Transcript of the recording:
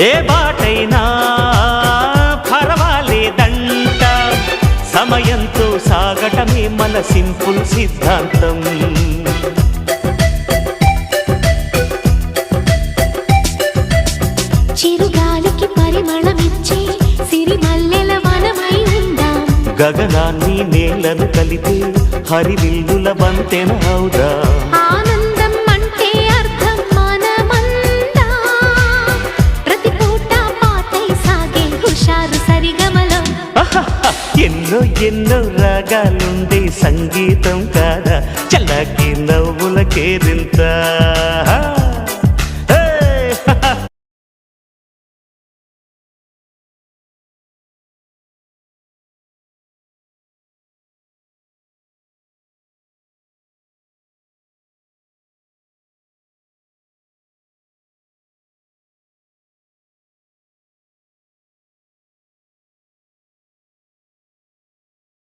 ఏ బాటైనా పర్వాలేదంట, సమయంతో సాగటమే మన సింపుల్ సిద్ధాంతం. చిరుగాలికి పరిమళమిచ్చే సిరిమల్లెల వనమై ఉందాం, గగనాన్ని నేలను కలిపే హరివిల్లుల వంతెన అవుదాం. ఆనందం అంటే అర్థం మనమందా, ప్రతి పూట పాటై సాగే హుషారు సరిగమలో. ఎన్నో ఎన్నో రాగాలుండే సంగీతం కాదా, చల్లకి నవ్వుల కేరింత.